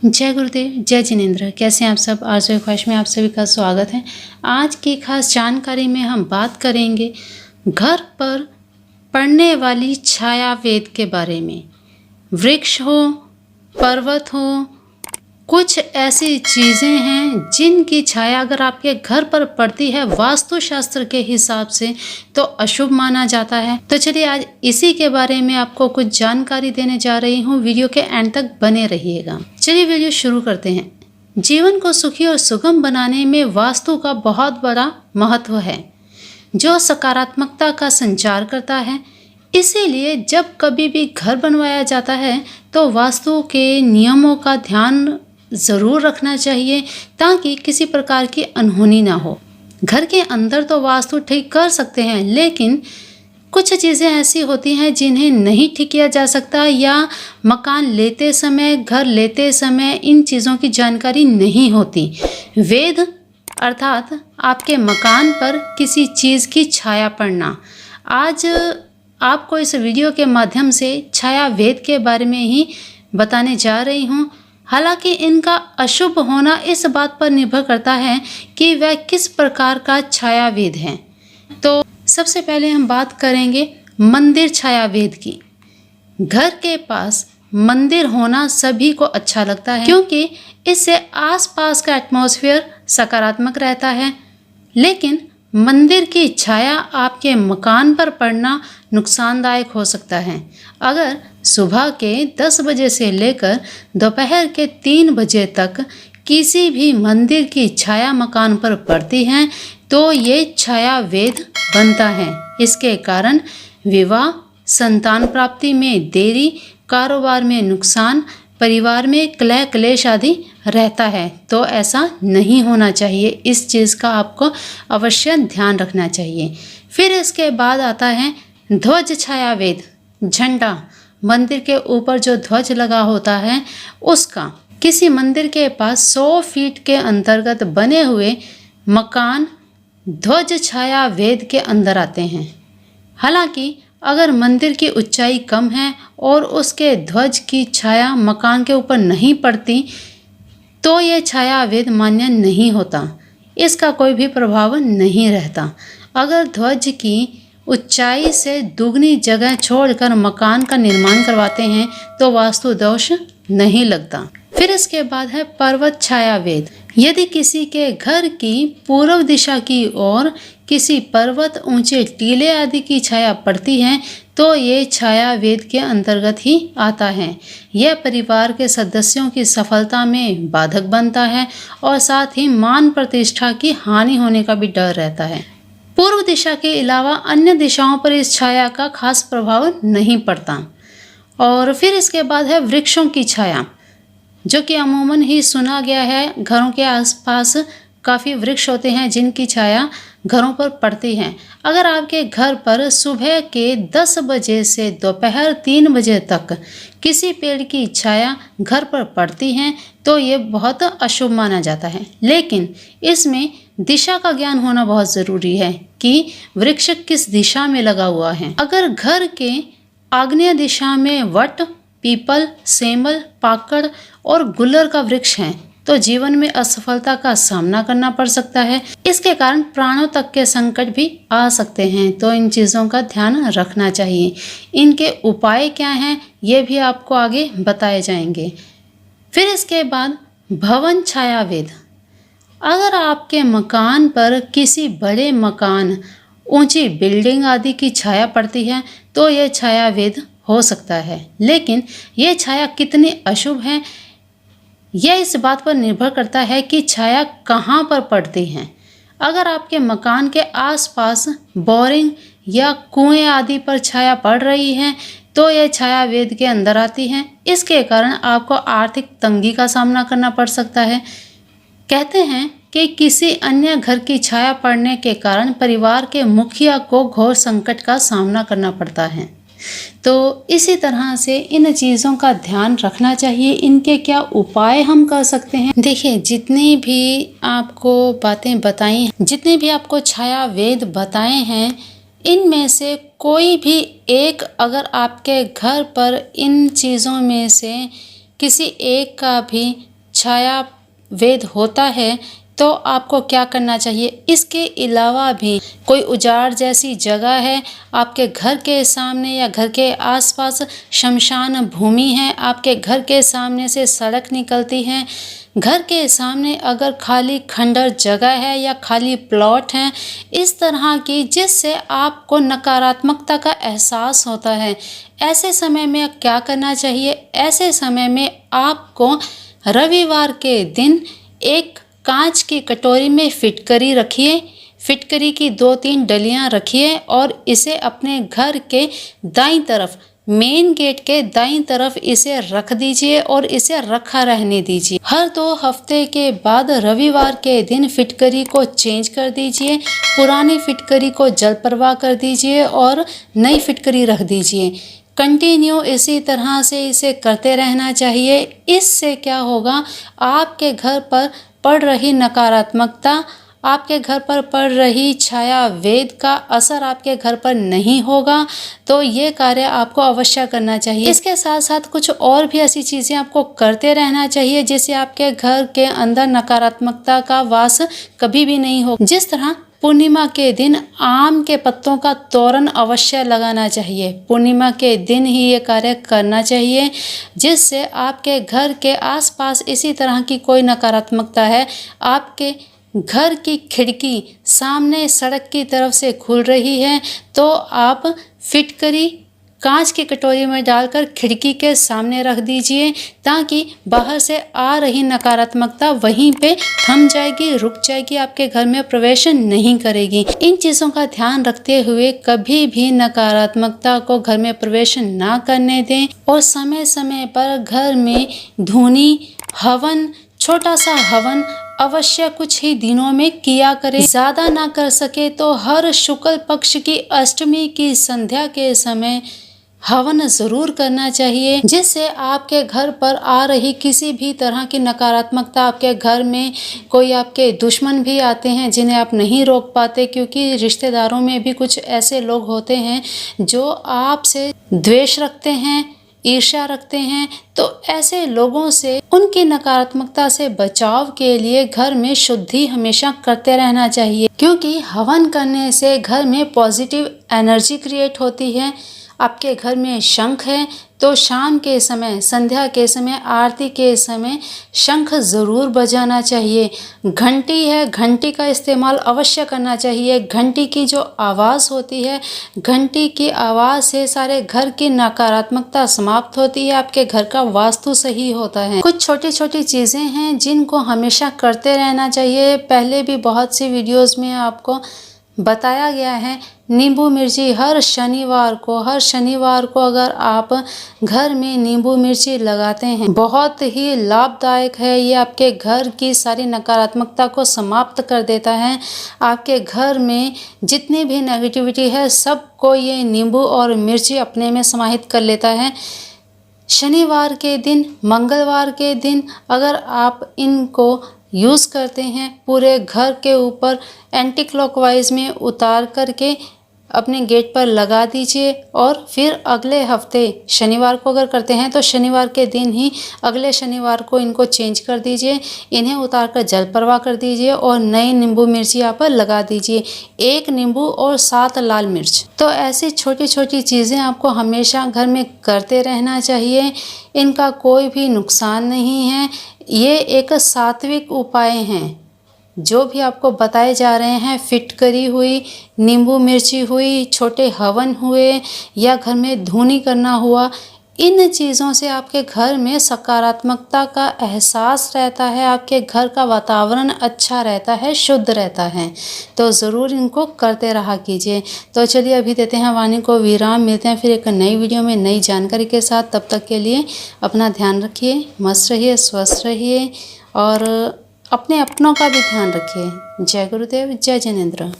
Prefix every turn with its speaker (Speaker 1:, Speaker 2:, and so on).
Speaker 1: जय गुरुदेव, जय जिनेंद्र। कैसे हैं आप सब? आरज़ू ख्वाहिश में आप सभी का स्वागत है। आज की खास जानकारी में हम बात करेंगे घर पर पड़ने वाली छाया वेद के बारे में। वृक्ष हो, पर्वत हो, कुछ ऐसी चीज़ें हैं जिनकी छाया अगर आपके घर पर पड़ती है वास्तुशास्त्र के हिसाब से तो अशुभ माना जाता है। तो चलिए आज इसी के बारे में आपको कुछ जानकारी देने जा रही हूँ। वीडियो के एंड तक बने रहिएगा। चलिए वीडियो शुरू करते हैं। जीवन को सुखी और सुगम बनाने में वास्तु का बहुत बड़ा महत्व है जो सकारात्मकता का संचार करता है। इसीलिए जब कभी भी घर बनवाया जाता है तो वास्तु के नियमों का ध्यान ज़रूर रखना चाहिए ताकि किसी प्रकार की अनहोनी ना हो। घर के अंदर तो वास्तु ठीक कर सकते हैं, लेकिन कुछ चीज़ें ऐसी होती हैं जिन्हें नहीं ठीक किया जा सकता या मकान लेते समय, घर लेते समय इन चीज़ों की जानकारी नहीं होती। वेद अर्थात आपके मकान पर किसी चीज़ की छाया पड़ना। आज आपको इस वीडियो के माध्यम से छाया वेद के बारे में ही बताने जा रही हूँ। हालांकि इनका अशुभ होना इस बात पर निर्भर करता है कि वह किस प्रकार का छाया वेद है। तो सबसे पहले हम बात करेंगे मंदिर छाया वेद की। घर के पास मंदिर होना सभी को अच्छा लगता है क्योंकि इससे आसपास का एटमॉस्फेयर सकारात्मक रहता है, लेकिन मंदिर की छाया आपके मकान पर पड़ना नुकसानदायक हो सकता है। अगर सुबह के 10 बजे से लेकर दोपहर के 3 बजे तक किसी भी मंदिर की छाया मकान पर पड़ती है तो ये छाया वेद बनता है। इसके कारण विवाह, संतान प्राप्ति में देरी, कारोबार में नुकसान, परिवार में कलह क्लेश आदि रहता है। तो ऐसा नहीं होना चाहिए। इस चीज़ का आपको अवश्य ध्यान रखना चाहिए। फिर इसके बाद आता है ध्वज छाया वेद। झंडा, मंदिर के ऊपर जो ध्वज लगा होता है उसका। किसी मंदिर के पास 100 फीट के अंतर्गत बने हुए मकान ध्वज छाया वेद के अंदर आते हैं। हालांकि अगर मंदिर की ऊंचाई कम है और उसके ध्वज की छाया मकान के ऊपर नहीं पड़ती तो ये छाया वेद मान्य नहीं होता। इसका कोई भी प्रभाव नहीं रहता। अगर ध्वज की ऊंचाई से दुगनी जगह छोड़कर मकान का निर्माण करवाते हैं तो वास्तु दोष नहीं लगता। फिर इसके बाद है पर्वत छाया वेद। यदि किसी के घर की पूर्व दिशा की ओर किसी पर्वत, ऊंचे टीले आदि की छाया पड़ती है तो ये छाया वेद के अंतर्गत ही आता है। यह परिवार के सदस्यों की सफलता में बाधक बनता है और साथ ही मान प्रतिष्ठा की हानि होने का भी डर रहता है। पूर्व दिशा के अलावा अन्य दिशाओं पर इस छाया का खास प्रभाव नहीं पड़ता। और फिर इसके बाद है वृक्षों की छाया, जो कि अमूमन ही सुना गया है। घरों के आसपास काफ़ी वृक्ष होते हैं जिनकी छाया घरों पर पड़ती है। अगर आपके घर पर सुबह के 10 बजे से दोपहर 3 बजे तक किसी पेड़ की छाया घर पर पड़ती है तो ये बहुत अशुभ माना जाता है। लेकिन इसमें दिशा का ज्ञान होना बहुत ज़रूरी है कि वृक्ष किस दिशा में लगा हुआ है। अगर घर के आग्नेय दिशा में वट, पीपल, सेमल, पाकड़ और गुल्लर का वृक्ष है तो जीवन में असफलता का सामना करना पड़ सकता है। इसके कारण प्राणों तक के संकट भी आ सकते हैं। तो इन चीज़ों का ध्यान रखना चाहिए। इनके उपाय क्या हैं ये भी आपको आगे बताए जाएंगे। फिर इसके बाद भवन छाया वेद। अगर आपके मकान पर किसी बड़े मकान, ऊंची बिल्डिंग आदि की छाया पड़ती है तो यह छाया वेद हो सकता है। लेकिन यह छाया कितनी अशुभ है यह इस बात पर निर्भर करता है कि छाया कहाँ पर पड़ती है। अगर आपके मकान के आसपास बोरिंग या कुएं आदि पर छाया पड़ रही है तो यह छाया वेद के अंदर आती है। इसके कारण आपको आर्थिक तंगी का सामना करना पड़ सकता है। कहते हैं कि किसी अन्य घर की छाया पड़ने के कारण परिवार के मुखिया को घोर संकट का सामना करना पड़ता है। तो इसी तरह से इन चीज़ों का ध्यान रखना चाहिए। इनके क्या उपाय हम कर सकते हैं? देखिए, जितनी भी आपको बातें बताई, जितने भी आपको छाया वेद बताए हैं, इनमें से कोई भी एक अगर आपके घर पर इन चीज़ों में से किसी एक का भी छाया वेद होता है तो आपको क्या करना चाहिए। इसके अलावा भी कोई उजाड़ जैसी जगह है, आपके घर के सामने या घर के आसपास शमशान भूमि है, आपके घर के सामने से सड़क निकलती है, घर के सामने अगर खाली खंडर जगह है या खाली प्लॉट है इस तरह की, जिससे आपको नकारात्मकता का एहसास होता है, ऐसे समय में क्या करना चाहिए। ऐसे समय में आपको रविवार के दिन एक कांच की कटोरी में फिटकरी रखिए, फिटकरी की 2-3 डलियां रखिए और इसे अपने घर के दाईं तरफ, मेन गेट के दाईं तरफ इसे रख दीजिए और इसे रखा रहने दीजिए। हर 2 हफ्ते के बाद रविवार के दिन फिटकरी को चेंज कर दीजिए, पुरानी फिटकरी को जल प्रवाह कर दीजिए और नई फिटकरी रख दीजिए। कंटिन्यू इसी तरह से इसे करते रहना चाहिए। इससे क्या होगा, आपके घर पर पड़ रही नकारात्मकता, आपके घर पर पड़ रही छाया वेद का असर आपके घर पर नहीं होगा। तो ये कार्य आपको अवश्य करना चाहिए। इसके साथ साथ कुछ और भी ऐसी चीज़ें आपको करते रहना चाहिए जिससे आपके घर के अंदर नकारात्मकता का वास कभी भी नहीं हो। जिस तरह पूर्णिमा के दिन आम के पत्तों का तोरण अवश्य लगाना चाहिए। पूर्णिमा के दिन ही ये कार्य करना चाहिए, जिससे आपके घर के आसपास इसी तरह की कोई नकारात्मकता है, आपके घर की खिड़की सामने सड़क की तरफ से खुल रही है तो आप फिटकरी कांच की कटोरी में डालकर खिड़की के सामने रख दीजिए, ताकि बाहर से आ रही नकारात्मकता वहीं पे थम जाएगी, रुक जाएगी, आपके घर में प्रवेश नहीं करेगी। इन चीज़ों का ध्यान रखते हुए कभी भी नकारात्मकता को घर में प्रवेश ना करने दें और समय समय पर घर में धूनी, हवन, छोटा सा हवन अवश्य कुछ ही दिनों में किया करें। ज़्यादा ना कर सके तो हर शुक्ल पक्ष की अष्टमी की संध्या के समय हवन ज़रूर करना चाहिए, जिससे आपके घर पर आ रही किसी भी तरह की नकारात्मकता, आपके घर में कोई आपके दुश्मन भी आते हैं जिन्हें आप नहीं रोक पाते, क्योंकि रिश्तेदारों में भी कुछ ऐसे लोग होते हैं जो आपसे द्वेष रखते हैं, ईर्ष्या रखते हैं। तो ऐसे लोगों से, उनकी नकारात्मकता से बचाव के लिए घर में शुद्धि हमेशा करते रहना चाहिए, क्योंकि हवन करने से घर में पॉजिटिव एनर्जी क्रिएट होती है। आपके घर में शंख है तो शाम के समय, संध्या के समय, आरती के समय शंख ज़रूर बजाना चाहिए। घंटी है, घंटी का इस्तेमाल अवश्य करना चाहिए। घंटी की जो आवाज़ होती है, घंटी की आवाज़ से सारे घर की नकारात्मकता समाप्त होती है, आपके घर का वास्तु सही होता है। कुछ छोटी छोटी चीज़ें हैं जिनको हमेशा करते रहना चाहिए। पहले भी बहुत सी वीडियोज़ में आपको बताया गया है। नींबू मिर्ची हर शनिवार को अगर आप घर में नींबू मिर्ची लगाते हैं, बहुत ही लाभदायक है। ये आपके घर की सारी नकारात्मकता को समाप्त कर देता है। आपके घर में जितनी भी नेगेटिविटी है सबको ये नींबू और मिर्ची अपने में समाहित कर लेता है। शनिवार के दिन, मंगलवार के दिन अगर आप इनको यूज़ करते हैं, पूरे घर के ऊपर एंटी क्लॉकवाइज में उतार करके अपने गेट पर लगा दीजिए और फिर अगले हफ्ते शनिवार को अगर करते हैं तो शनिवार के दिन ही अगले शनिवार को इनको चेंज कर दीजिए, इन्हें उतार कर जल प्रवाह कर दीजिए और नई नींबू मिर्ची यहाँ पर लगा दीजिए। 1 नींबू और 7 लाल मिर्च। तो ऐसी छोटी छोटी चीज़ें आपको हमेशा घर में करते रहना चाहिए। इनका कोई भी नुकसान नहीं है। ये एक सात्विक उपाय हैं जो भी आपको बताए जा रहे हैं। फिटकरी हुई, नींबू मिर्ची हुई, छोटे हवन हुए या घर में धूनी करना हुआ, इन चीज़ों से आपके घर में सकारात्मकता का एहसास रहता है, आपके घर का वातावरण अच्छा रहता है, शुद्ध रहता है। तो ज़रूर इनको करते रहा कीजिए। तो चलिए अभी देते हैं वाणी को विराम। मिलते हैं फिर एक नई वीडियो में नई जानकारी के साथ। तब तक के लिए अपना ध्यान रखिए, मस्त रहिए, स्वस्थ रहिए और अपने अपनों का भी ध्यान रखिए। जय गुरुदेव, जय जिनेंद्र।